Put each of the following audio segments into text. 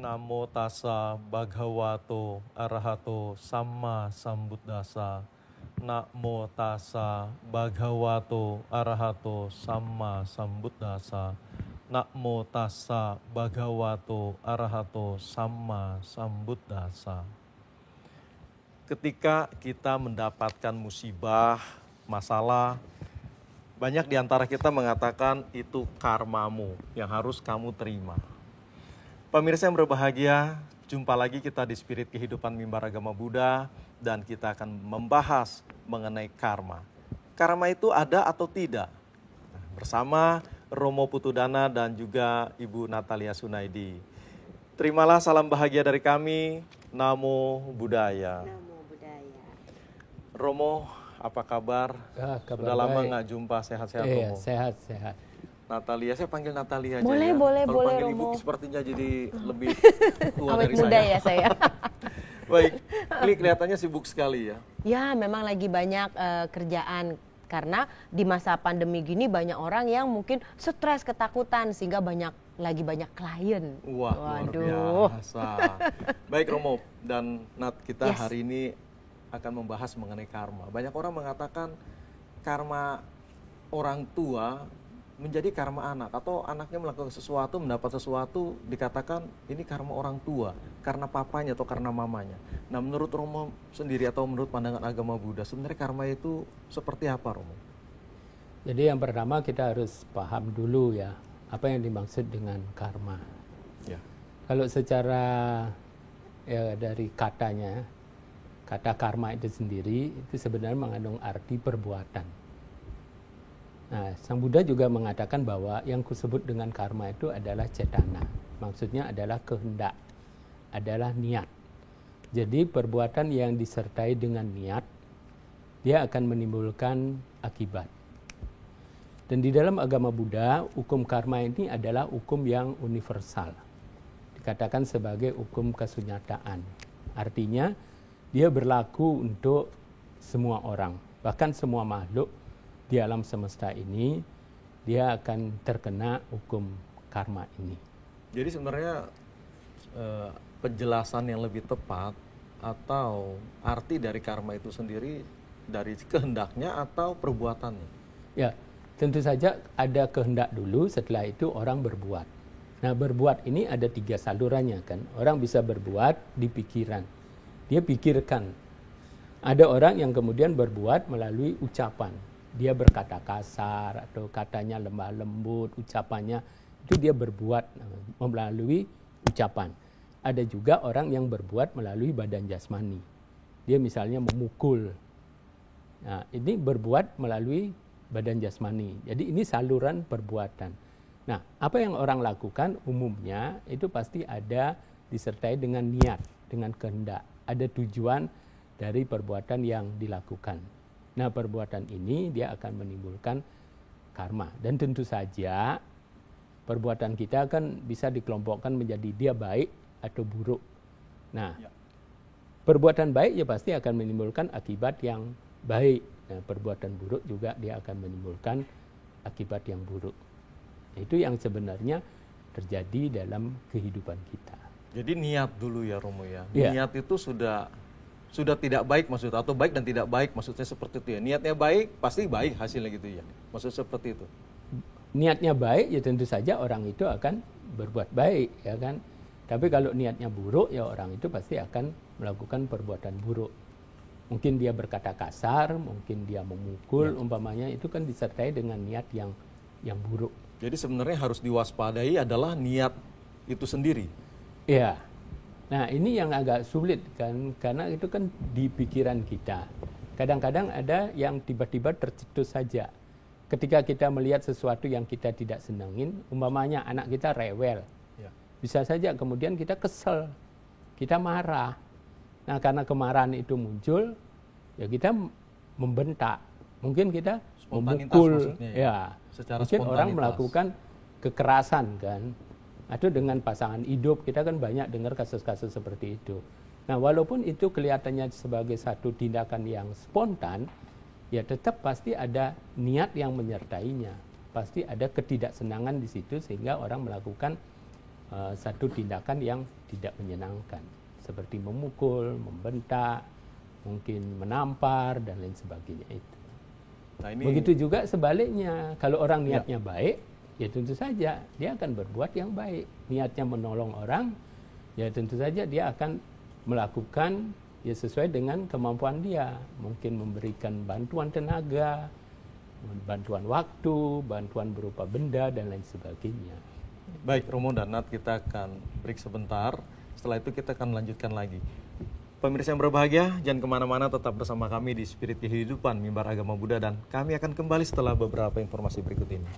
Namo tassa bhagavato arahato samma sambuddhassa. Namo tassa bhagavato arahato samma sambuddhassa. Namo tassa bhagavato arahato samma sambuddhassa. Ketika kita mendapatkan musibah, masalah, banyak di antara kita mengatakan itu karmamu yang harus kamu terima. Pemirsa yang berbahagia, jumpa lagi kita di Spirit Kehidupan Mimbar Agama Buddha dan kita akan membahas mengenai karma. Karma itu ada atau tidak? Bersama Romo Putudana dan juga Ibu Natalia Sunaidi. Terimalah salam bahagia dari kami. Namo Buddhaya. Namo Buddhaya. Romo, apa kabar? Kabar Sudah lama baik. nggak jumpa, sehat-sehat Iya, Romo? sehat. Natalia, saya panggil Natalia aja Boleh, ya. boleh, Kalau boleh, panggil Ibu Romo. sepertinya jadi lebih tua Awet dari muda saya. ya saya. Baik, Klik kelihatannya sibuk sekali ya. Ya, memang lagi banyak kerjaan karena di masa pandemi gini banyak orang yang mungkin stres, ketakutan sehingga lagi banyak klien. Wah, Waduh. luar biasa. Baik Romo dan Nat, kita Yes. hari ini akan membahas mengenai karma. Banyak orang mengatakan karma orang tua menjadi karma anak, atau anaknya melakukan sesuatu, mendapat sesuatu, dikatakan ini karma orang tua, karena papanya atau karena mamanya. Nah, menurut Romo sendiri atau menurut pandangan agama Buddha, sebenarnya karma itu seperti apa, Romo? Jadi yang pertama kita harus paham dulu ya, apa yang dimaksud dengan karma. Ya. Kalau secara ya, dari katanya, kata karma itu sendiri itu sebenarnya mengandung arti perbuatan. Nah, Sang Buddha juga mengatakan bahwa yang kusebut dengan karma itu adalah cetana. Maksudnya adalah kehendak, adalah niat. Jadi perbuatan yang disertai dengan niat, dia akan menimbulkan akibat. Dan di dalam agama Buddha, hukum karma ini adalah hukum yang universal. Dikatakan sebagai hukum kesunyataan. Artinya, dia berlaku untuk semua orang, bahkan semua makhluk di alam semesta ini, dia akan terkena hukum karma ini. Jadi sebenarnya penjelasan yang lebih tepat atau arti dari karma itu sendiri dari kehendaknya atau perbuatannya? Ya, tentu saja ada kehendak dulu, setelah itu orang berbuat. Nah, berbuat ini ada 3 salurannya kan. Orang bisa berbuat di pikiran. Dia pikirkan. Ada orang yang kemudian berbuat melalui ucapan. Dia berkata kasar atau katanya lemah lembut, ucapannya itu dia berbuat melalui ucapan. Ada juga orang yang berbuat melalui badan jasmani. Dia misalnya memukul. Nah, ini berbuat melalui badan jasmani. Jadi ini saluran perbuatan. Nah, apa yang orang lakukan umumnya itu pasti ada disertai dengan niat, dengan kehendak. Ada tujuan dari perbuatan yang dilakukan. Nah, perbuatan ini dia akan menimbulkan karma. Dan tentu saja perbuatan kita kan bisa dikelompokkan menjadi dia baik atau buruk. Nah, perbuatan baik ya pasti akan menimbulkan akibat yang baik. Nah, perbuatan buruk juga dia akan menimbulkan akibat yang buruk. Itu yang sebenarnya terjadi dalam kehidupan kita. Jadi niat dulu ya Romo ya. Ya. Niat itu sudah tidak baik maksudnya, atau baik dan tidak baik maksudnya seperti itu ya. Niatnya baik pasti baik hasilnya gitu ya. Maksud seperti itu. Niatnya baik ya tentu saja orang itu akan berbuat baik ya kan. Tapi kalau niatnya buruk ya orang itu pasti akan melakukan perbuatan buruk. Mungkin dia berkata kasar, mungkin dia memukul umpamanya, itu kan disertai dengan niat yang buruk. Jadi sebenarnya harus diwaspadai adalah niat itu sendiri. Iya. Nah, ini yang agak sulit kan, karena itu kan di pikiran kita. Kadang-kadang ada yang tiba-tiba tercetus saja. Ketika kita melihat sesuatu yang kita tidak senangin, umpamanya anak kita rewel. Ya. Bisa saja kemudian kita kesel, kita marah. Nah, karena kemarahan itu muncul, ya kita membentak. Mungkin kita Spontanitas memukul, maksudnya ya. Secara Mungkin orang spontanitas. melakukan kekerasan kan. Atau dengan pasangan hidup, kita kan banyak dengar kasus-kasus seperti itu. Nah, walaupun itu kelihatannya sebagai satu tindakan yang spontan, ya tetap pasti ada niat yang menyertainya. Pasti ada ketidaksenangan di situ sehingga orang melakukan satu tindakan yang tidak menyenangkan, seperti memukul, membentak, mungkin menampar dan lain sebagainya itu. Nah, ini Begitu juga sebaliknya, kalau orang niatnya baik, ya tentu saja dia akan berbuat yang baik. Niatnya menolong orang, ya tentu saja dia akan melakukan ya sesuai dengan kemampuan dia. Mungkin memberikan bantuan tenaga, bantuan waktu, bantuan berupa benda dan lain sebagainya. baik, Romo dan Nat, kita akan break sebentar. Setelah itu kita akan melanjutkan lagi. Pemirsa yang berbahagia, jangan kemana-mana, tetap bersama kami di Spirit Kehidupan Mimbar Agama Buddha, dan kami akan kembali setelah beberapa informasi berikut ini.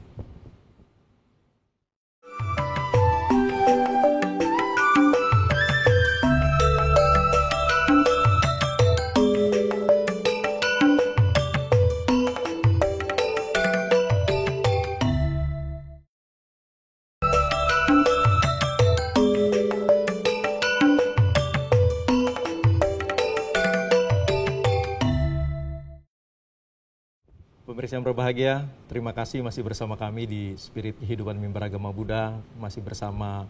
Pemirsa yang berbahagia, terima kasih masih bersama kami di Spirit Kehidupan Mimbar Agama Buddha, masih bersama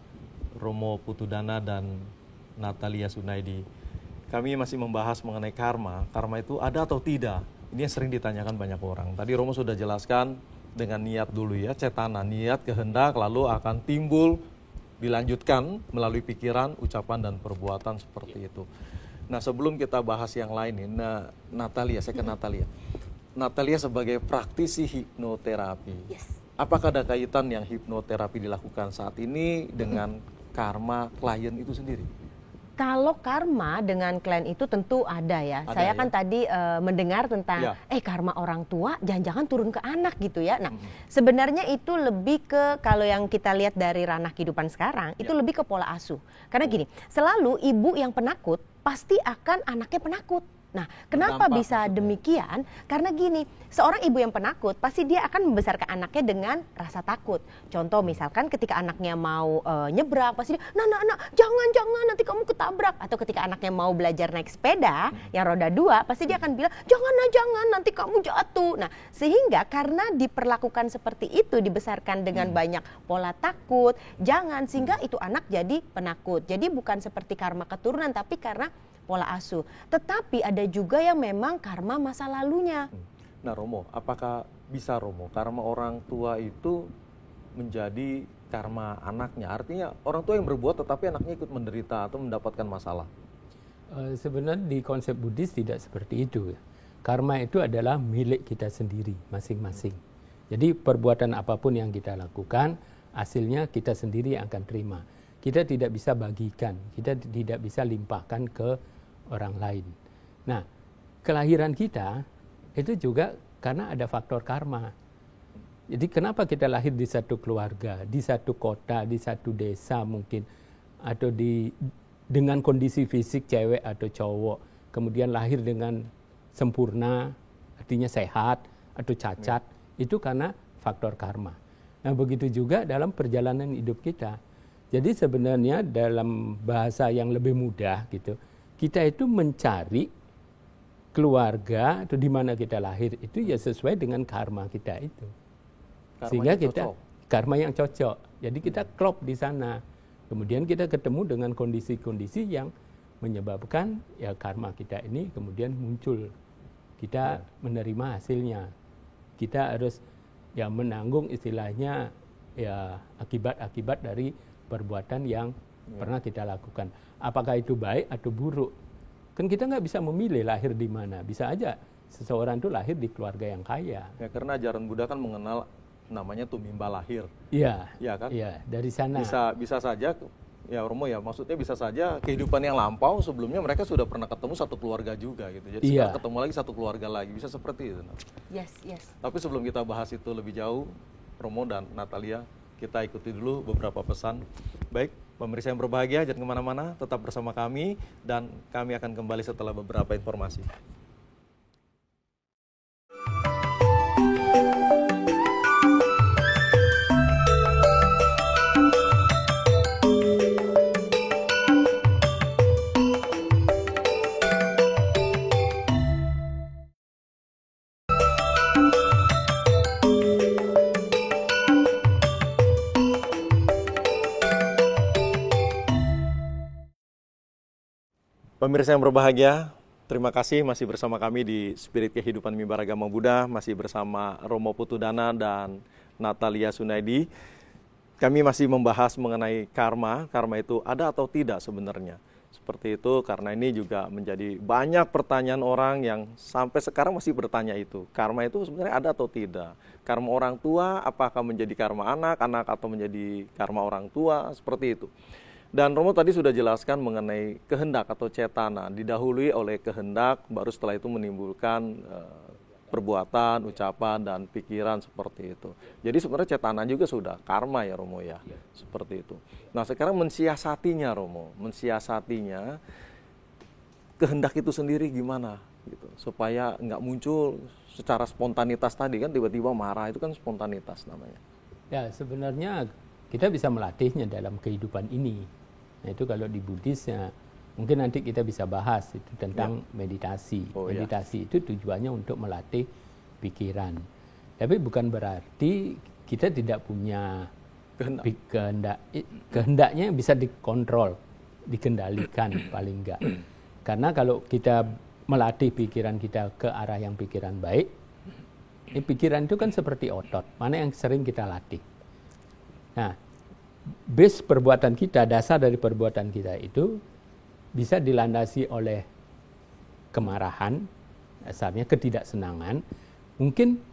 Romo Putudana dan Natalia Sunaidi. Kami masih membahas mengenai karma. Karma itu ada atau tidak? Ini yang sering ditanyakan banyak orang. Tadi Romo sudah jelaskan dengan niat dulu ya, cetana, niat, kehendak, lalu akan timbul, dilanjutkan melalui pikiran, ucapan, dan perbuatan seperti itu. Nah, sebelum kita bahas yang lain nih, Natalia, saya ke Natalia. Natalia sebagai praktisi hipnoterapi, apakah ada kaitan yang hipnoterapi dilakukan saat ini dengan karma klien itu sendiri? Kalau karma dengan klien itu tentu ada ya. Ada, Saya ya? kan tadi mendengar tentang Ya. karma orang tua jangan-jangan turun ke anak gitu ya. Nah, sebenarnya itu lebih ke, kalau yang kita lihat dari ranah kehidupan sekarang, itu lebih ke pola asuh. Karena gini, selalu ibu yang penakut pasti akan anaknya penakut. Nah, kenapa Berdampak bisa maksudnya. demikian? Karena gini, seorang ibu yang penakut pasti dia akan membesarkan anaknya dengan rasa takut. Contoh misalkan ketika anaknya mau nyebrang, pasti dia, nak, jangan, nanti kamu ketabrak. Atau ketika anaknya mau belajar naik sepeda yang roda 2, pasti dia akan bilang, jangan, nanti kamu jatuh. Nah, sehingga karena diperlakukan seperti itu, dibesarkan dengan banyak pola takut, jangan, sehingga itu anak jadi penakut. Jadi bukan seperti karma keturunan, tapi karena pola asuh. Tetapi ada juga yang memang karma masa lalunya. Nah, Romo, apakah bisa, Romo, karma orang tua itu menjadi karma anaknya? Artinya orang tua yang berbuat tetapi anaknya ikut menderita atau mendapatkan masalah. Sebenarnya di konsep Buddhis tidak seperti itu. Karma itu adalah milik kita sendiri, masing-masing. Jadi perbuatan apapun yang kita lakukan, hasilnya kita sendiri yang akan terima. Kita tidak bisa bagikan, kita tidak bisa limpahkan ke orang lain. Nah, kelahiran kita itu juga karena ada faktor karma. Jadi kenapa kita lahir di satu keluarga, di satu kota, di satu desa mungkin, atau dengan kondisi fisik cewek atau cowok, kemudian lahir dengan sempurna, artinya sehat atau cacat, itu karena faktor karma. Nah, begitu juga dalam perjalanan hidup kita. Jadi sebenarnya dalam bahasa yang lebih mudah gitu, kita itu mencari keluarga atau di mana kita lahir itu ya sesuai dengan karma kita itu. Karmanya Sehingga kita cocok. karma yang cocok. Jadi kita klop di sana. Kemudian kita ketemu dengan kondisi-kondisi yang menyebabkan ya karma kita ini kemudian muncul. Kita menerima hasilnya. Kita harus ya menanggung istilahnya ya akibat-akibat dari perbuatan yang pernah kita lakukan. Apakah itu baik atau buruk? Kan kita nggak bisa memilih lahir di mana. Bisa aja seseorang itu lahir di keluarga yang kaya. Ya, karena ajaran Buddha kan mengenal namanya tumimba lahir. Iya. Ya kan? Iya, dari sana. Bisa saja, ya Romo ya, maksudnya bisa saja kehidupan yang lampau sebelumnya mereka sudah pernah ketemu satu keluarga juga gitu. Jadi Iya. sekarang ketemu lagi satu keluarga lagi, bisa seperti itu. Yes. Tapi sebelum kita bahas itu lebih jauh, Romo dan Natalia, kita ikuti dulu beberapa pesan. Baik, pemirsa yang berbahagia, jangan kemana-mana, tetap bersama kami, dan kami akan kembali setelah beberapa informasi. Pemirsa yang berbahagia, terima kasih masih bersama kami di Spirit Kehidupan Mimbar Agama Buddha, masih bersama Romo Putudana dan Natalia Sunaidi. Kami masih membahas mengenai karma, karma itu ada atau tidak sebenarnya. Seperti itu, karena ini juga menjadi banyak pertanyaan orang yang sampai sekarang masih bertanya itu. Karma itu sebenarnya ada atau tidak? Karma orang tua, apakah menjadi karma anak, anak atau menjadi karma orang tua, seperti itu. Dan Romo tadi sudah jelaskan mengenai kehendak atau cetana, didahului oleh kehendak, baru setelah itu menimbulkan perbuatan, ucapan, dan pikiran seperti itu. Jadi sebenarnya cetana juga sudah karma ya Romo ya, seperti itu. Nah sekarang mensiasatinya Romo, mensiasatinya kehendak itu sendiri gimana gitu, supaya nggak muncul secara spontanitas tadi kan, tiba-tiba marah, itu kan spontanitas namanya. Ya sebenarnya kita bisa melatihnya dalam kehidupan ini. Nah itu kalau di Buddhis ya, mungkin nanti kita bisa bahas itu tentang meditasi. Meditasi itu tujuannya untuk melatih pikiran. Tapi bukan berarti kita tidak punya kehendak. Kehendaknya bisa dikontrol, dikendalikan paling enggak. Karena kalau kita melatih pikiran kita ke arah yang pikiran baik, pikiran itu kan seperti otot, mana yang sering kita latih. Nah, base perbuatan kita, dasar dari perbuatan kita itu bisa dilandasi oleh kemarahan, dasarnya ketidaksenangan, mungkin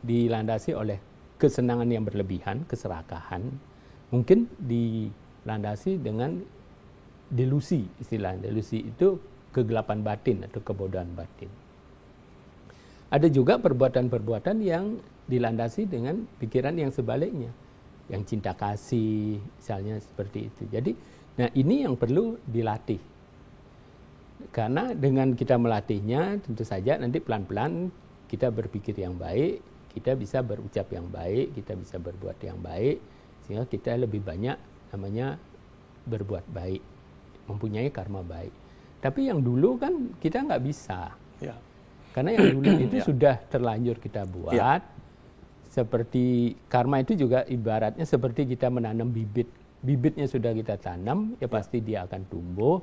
dilandasi oleh kesenangan yang berlebihan, keserakahan, mungkin dilandasi dengan delusi, istilah delusi itu kegelapan batin atau kebodohan batin. Ada juga perbuatan-perbuatan yang dilandasi dengan pikiran yang sebaliknya, yang cinta kasih, misalnya seperti itu. Jadi, nah ini yang perlu dilatih. Karena dengan kita melatihnya, tentu saja nanti pelan-pelan kita berpikir yang baik, kita bisa berucap yang baik, kita bisa berbuat yang baik, sehingga kita lebih banyak namanya berbuat baik, mempunyai karma baik. Tapi yang dulu kan kita nggak bisa. Ya. Karena yang dulu itu sudah terlanjur kita buat. Ya. Seperti karma itu juga ibaratnya seperti kita menanam bibit. Bibitnya sudah kita tanam, ya pasti dia akan tumbuh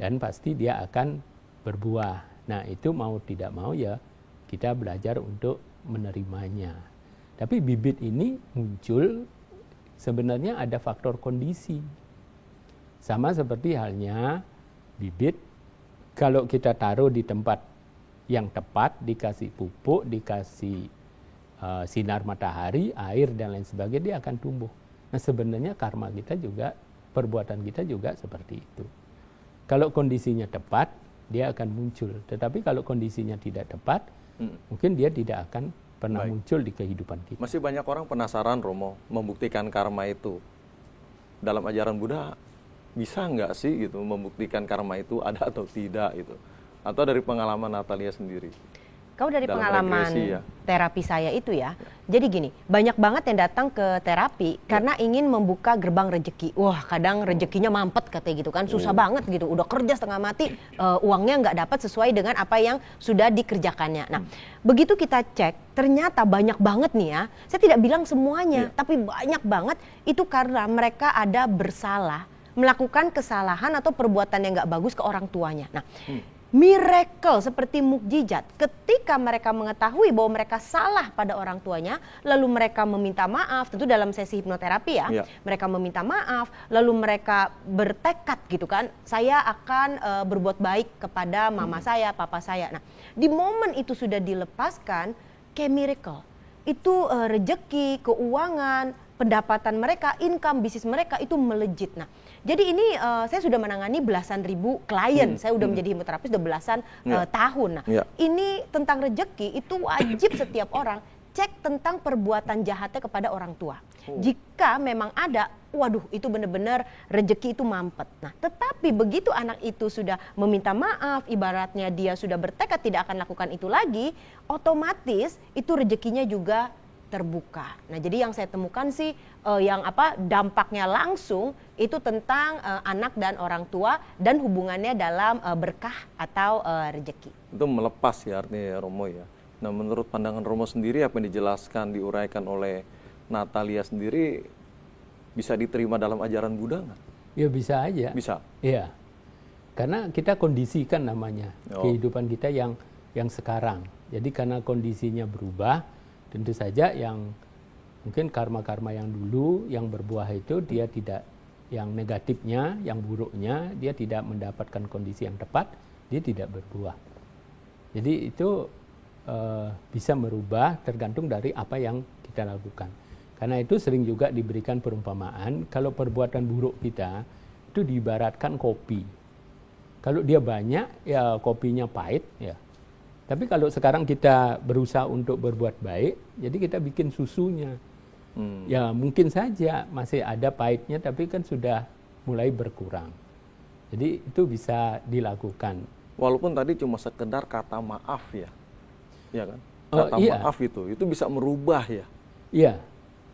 dan pasti dia akan berbuah. Nah itu mau tidak mau ya kita belajar untuk menerimanya. Tapi bibit ini muncul sebenarnya ada faktor kondisi. Sama seperti halnya bibit, kalau kita taruh di tempat yang tepat, dikasih pupuk, dikasih sinar matahari, air dan lain sebagainya, dia akan tumbuh. Nah sebenarnya karma kita juga, perbuatan kita juga seperti itu. Kalau kondisinya tepat, dia akan muncul. Tetapi kalau kondisinya tidak tepat, mungkin dia tidak akan pernah muncul di kehidupan kita. Masih banyak orang penasaran Romo, membuktikan karma itu. Dalam ajaran Buddha, bisa nggak sih gitu membuktikan karma itu ada atau tidak gitu? Atau dari pengalaman Natalia sendiri? Kau dari pengalaman terapi saya itu ya. Jadi gini, banyak banget yang datang ke terapi karena ingin membuka gerbang rezeki. Wah, kadang rezekinya mampet katanya gitu kan, susah banget gitu. Udah kerja setengah mati, uangnya nggak dapat sesuai dengan apa yang sudah dikerjakannya. Nah, begitu kita cek, ternyata banyak banget nih ya. Saya tidak bilang semuanya, tapi banyak banget itu karena mereka ada bersalah, melakukan kesalahan atau perbuatan yang nggak bagus ke orang tuanya. Nah, miracle seperti mukjizat ketika mereka mengetahui bahwa mereka salah pada orang tuanya, lalu mereka meminta maaf, tentu dalam sesi hipnoterapi ya, mereka meminta maaf, lalu mereka bertekad gitu kan, saya akan berbuat baik kepada mama saya, papa saya. Nah, di momen itu sudah dilepaskan, kayak miracle, itu rezeki, keuangan, pendapatan mereka, income bisnis mereka itu melejit. Nah, jadi ini saya sudah menangani belasan ribu klien, saya sudah menjadi hipnoterapis sudah belasan tahun. Nah, ini tentang rezeki itu wajib setiap orang cek tentang perbuatan jahatnya kepada orang tua. Jika memang ada, waduh itu benar-benar rezeki itu mampet. Nah, tetapi begitu anak itu sudah meminta maaf, ibaratnya dia sudah bertekad tidak akan lakukan itu lagi, otomatis itu rezekinya juga terbuka. Nah, jadi yang saya temukan sih yang dampaknya langsung itu tentang anak dan orang tua dan hubungannya dalam berkah atau rezeki. Itu melepas ya artinya ya Romo ya. Nah, menurut pandangan Romo sendiri apa yang dijelaskan, diuraikan oleh Natalia sendiri bisa diterima dalam ajaran Buddha nggak? Ya bisa aja. Bisa? Iya. Karena kita kondisikan namanya kehidupan kita yang sekarang. Jadi karena kondisinya berubah, tentu saja yang mungkin karma-karma yang dulu yang berbuah itu dia tidak, yang negatifnya, yang buruknya dia tidak mendapatkan kondisi yang tepat, dia tidak berbuah. Jadi itu bisa merubah tergantung dari apa yang kita lakukan. Karena itu sering juga diberikan perumpamaan, kalau perbuatan buruk kita itu diibaratkan kopi. Kalau dia banyak, ya kopinya pahit, ya. Tapi kalau sekarang kita berusaha untuk berbuat baik, jadi kita bikin susunya. Ya mungkin saja masih ada pahitnya, tapi kan sudah mulai berkurang. Jadi itu bisa dilakukan. Walaupun tadi cuma sekedar kata maaf ya, ya kan? Kata iya. maaf itu bisa merubah ya. Iya,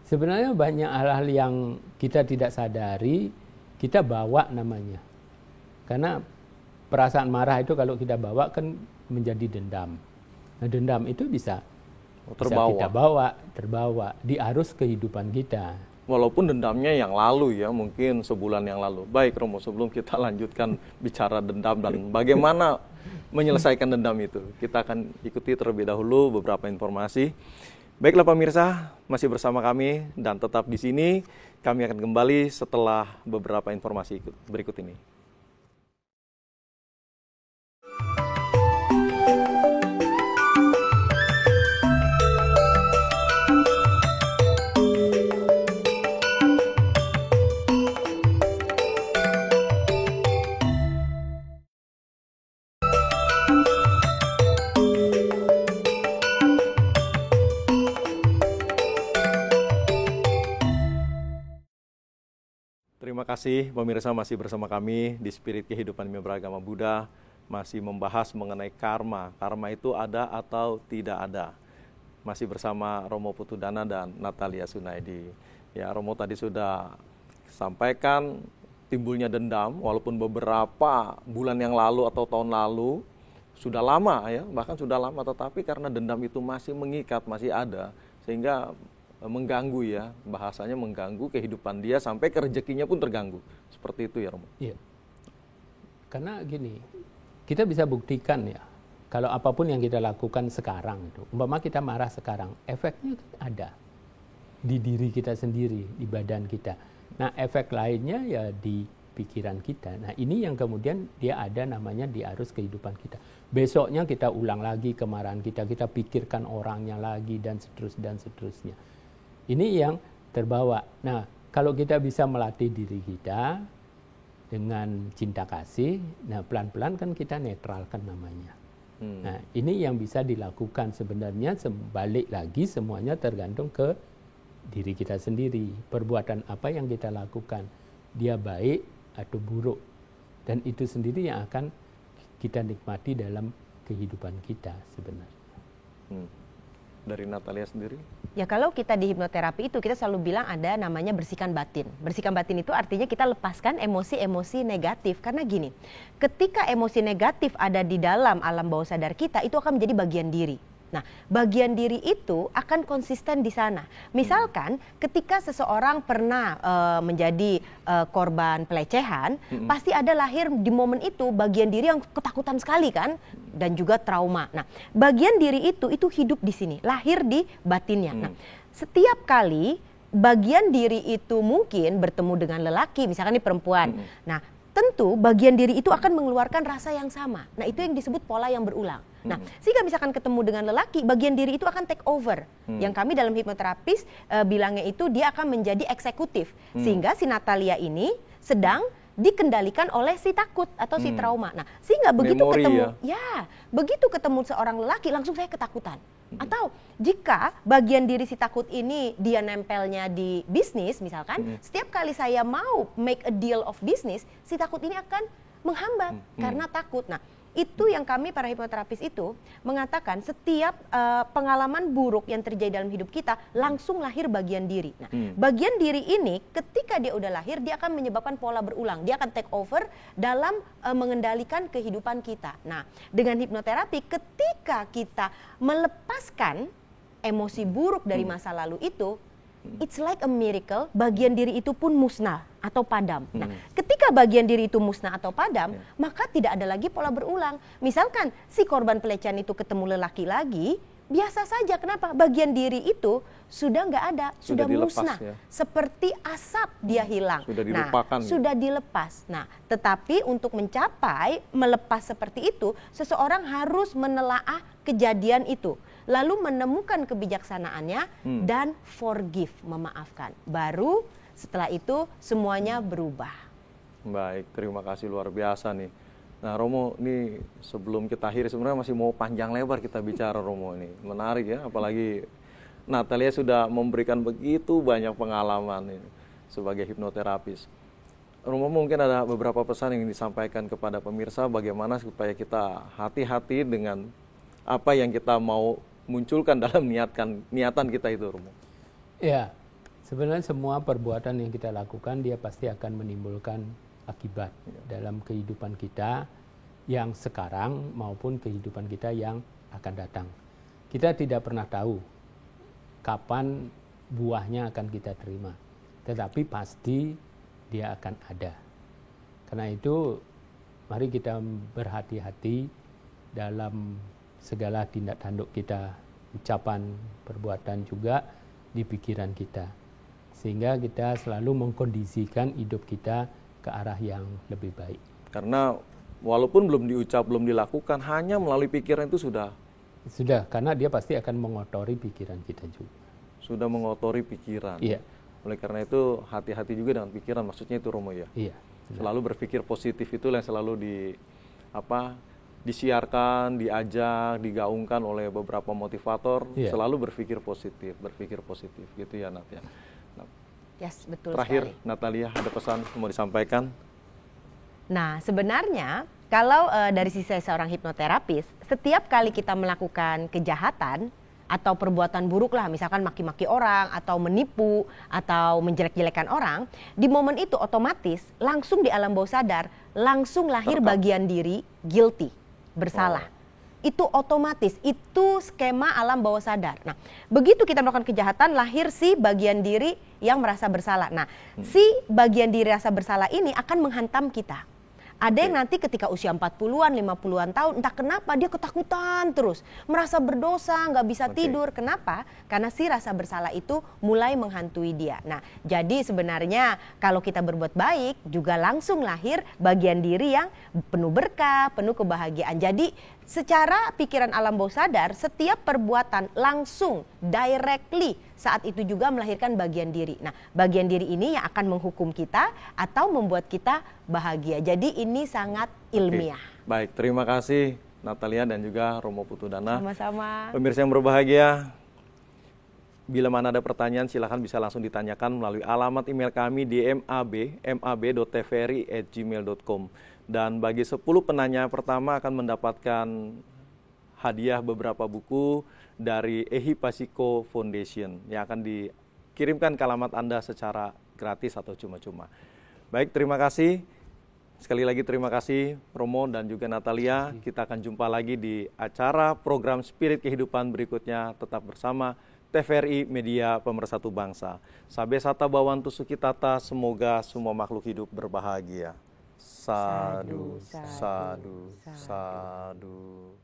sebenarnya banyak hal-hal yang kita tidak sadari, kita bawa namanya. Karena perasaan marah itu kalau kita bawa kan menjadi dendam. Nah dendam itu bisa kita terbawa di arus kehidupan kita. Walaupun dendamnya yang lalu ya, mungkin sebulan yang lalu. Baik Romo, sebelum kita lanjutkan bicara dendam dan bagaimana menyelesaikan dendam itu, kita akan ikuti terlebih dahulu beberapa informasi. Baiklah pemirsa, masih bersama kami dan tetap di sini. Kami akan kembali setelah beberapa informasi berikut ini. Terima kasih pemirsa, masih bersama kami di Spirit Kehidupan Beragama Buddha, masih membahas mengenai karma. Karma itu ada atau tidak ada. Masih bersama Romo Putudana dan Natalia Sunaidi. Ya, Romo tadi sudah sampaikan timbulnya dendam, walaupun beberapa bulan yang lalu atau tahun lalu, sudah lama ya, bahkan sudah lama, tetapi karena dendam itu masih mengikat, masih ada, sehingga mengganggu ya, bahasanya mengganggu kehidupan dia sampai ke rezekinya pun terganggu. Seperti itu ya Romo. Iya. Karena gini, kita bisa buktikan ya, kalau apapun yang kita lakukan sekarang itu, umpama kita marah sekarang, efeknya ada di diri kita sendiri, di badan kita. Nah, efek lainnya ya di pikiran kita. Nah, ini yang kemudian dia ada namanya di arus kehidupan kita. Besoknya kita ulang lagi kemarahan kita pikirkan orangnya lagi dan seterusnya. Ini yang terbawa. Nah, kalau kita bisa melatih diri kita dengan cinta kasih, nah pelan-pelan kan kita netralkan namanya. Nah, ini yang bisa dilakukan sebenarnya, balik lagi semuanya tergantung ke diri kita sendiri. Perbuatan apa yang kita lakukan, dia baik atau buruk. Dan itu sendiri yang akan kita nikmati dalam kehidupan kita sebenarnya. Dari Natalia sendiri? Ya kalau kita di hipnoterapi itu kita selalu bilang ada namanya bersihkan batin. Bersihkan batin itu artinya kita lepaskan emosi-emosi negatif. Karena gini, ketika emosi negatif ada di dalam alam bawah sadar kita, itu akan menjadi bagian diri. Nah, bagian diri itu akan konsisten di sana. Misalkan ketika seseorang pernah menjadi korban pelecehan, pasti ada lahir di momen itu bagian diri yang ketakutan sekali kan, dan juga trauma. Nah, bagian diri itu hidup di sini, lahir di batinnya. Nah, setiap kali bagian diri itu mungkin bertemu dengan lelaki, misalkan ini perempuan. Nah, tentu bagian diri itu akan mengeluarkan rasa yang sama. Nah, itu yang disebut pola yang berulang. Nah, sehingga misalkan ketemu dengan lelaki, bagian diri itu akan take over. Yang kami dalam hipnoterapis bilangnya itu dia akan menjadi eksekutif. Sehingga si Natalia ini sedang dikendalikan oleh si takut atau si trauma. Nah, sehingga begitu memori ketemu, begitu ketemu seorang lelaki langsung saya ketakutan. Atau jika bagian diri si takut ini dia nempelnya di bisnis misalkan, setiap kali saya mau make a deal of business, si takut ini akan menghambat karena takut. Nah, itu yang kami para hipnoterapis itu mengatakan setiap pengalaman buruk yang terjadi dalam hidup kita langsung lahir bagian diri. Nah, bagian diri ini ketika dia udah lahir dia akan menyebabkan pola berulang. Dia akan take over dalam mengendalikan kehidupan kita. Nah, dengan hipnoterapi ketika kita melepaskan emosi buruk dari masa lalu itu, it's like a miracle, bagian diri itu pun musnah atau padam. Nah, ketika bagian diri itu musnah atau padam, maka tidak ada lagi pola berulang. Misalkan si korban pelecehan itu ketemu lelaki lagi, biasa saja. Kenapa? Bagian diri itu sudah nggak ada, sudah dilepas, musnah. ya. Seperti asap dia hilang. Sudah dilupakan. Nah, sudah dilepas. Nah, tetapi untuk mencapai melepas seperti itu, seseorang harus menelaah kejadian itu, lalu menemukan kebijaksanaannya dan forgive, memaafkan. Baru setelah itu semuanya berubah. Baik, terima kasih luar biasa nih. Nah Romo, ini sebelum kita akhiri sebenarnya masih mau panjang lebar kita bicara Romo ini. Menarik ya, apalagi Natalia sudah memberikan begitu banyak pengalaman ini sebagai hipnoterapis. Romo, mungkin ada beberapa pesan yang disampaikan kepada pemirsa bagaimana supaya kita hati-hati dengan apa yang kita mau munculkan dalam niatan kita itu, Romo. Ya, sebenarnya semua perbuatan yang kita lakukan dia pasti akan menimbulkan akibat dalam kehidupan kita yang sekarang maupun kehidupan kita yang akan datang. Kita tidak pernah tahu kapan buahnya akan kita terima, tetapi pasti dia akan ada. Karena itu mari kita berhati-hati dalam segala tindak tanduk kita, ucapan, perbuatan juga di pikiran kita. Sehingga kita selalu mengkondisikan hidup kita ke arah yang lebih baik. Karena walaupun belum diucap, belum dilakukan, hanya melalui pikiran itu sudah, karena dia pasti akan mengotori pikiran kita juga. Sudah mengotori pikiran. Iya. Oleh karena itu hati-hati juga dengan pikiran, maksudnya itu Romo ya. Iya. Selalu berpikir positif, itu yang selalu disiarkan, diajak, digaungkan oleh beberapa motivator. Iya. Selalu berpikir positif gitu ya Nat ya. Yes, betul Terakhir, sekali. Natalia, ada pesan yang mau disampaikan? Nah, sebenarnya kalau dari sisi seorang hipnoterapis, setiap kali kita melakukan kejahatan atau perbuatan buruk lah, misalkan maki-maki orang atau menipu atau menjelek-jelekan orang, di momen itu otomatis langsung di alam bawah sadar langsung lahir bagian diri guilty, bersalah. Itu otomatis, itu skema alam bawah sadar. Nah, begitu kita melakukan kejahatan, lahir si bagian diri yang merasa bersalah. Nah, si bagian diri rasa bersalah ini akan menghantam kita. Ada yang nanti ketika usia 40-an, 50-an tahun, entah kenapa dia ketakutan terus. Merasa berdosa, nggak bisa tidur. Kenapa? Karena si rasa bersalah itu mulai menghantui dia. Nah, jadi sebenarnya kalau kita berbuat baik, juga langsung lahir bagian diri yang penuh berkah, penuh kebahagiaan. Jadi secara pikiran alam bawah sadar, setiap perbuatan langsung, directly, saat itu juga melahirkan bagian diri. Nah, bagian diri ini yang akan menghukum kita atau membuat kita bahagia. Jadi ini sangat ilmiah. Baik, terima kasih Natalia dan juga Romo Putudana. Sama-sama. Pemirsa yang berbahagia, bila mana ada pertanyaan silahkan bisa langsung ditanyakan melalui alamat email kami di mab.tvri@gmail.com. Dan bagi 10 penanya pertama akan mendapatkan hadiah beberapa buku dari Ehi Pasiko Foundation yang akan dikirimkan ke alamat Anda secara gratis atau cuma-cuma. Baik, terima kasih. Sekali lagi terima kasih Romo dan juga Natalia. Kita akan jumpa lagi di acara program Spirit Kehidupan berikutnya. Tetap bersama TVRI Media Pemersatu Bangsa. Sabe sata bawantu sukitata, semoga semua makhluk hidup berbahagia. Sadu, sadu, sadu.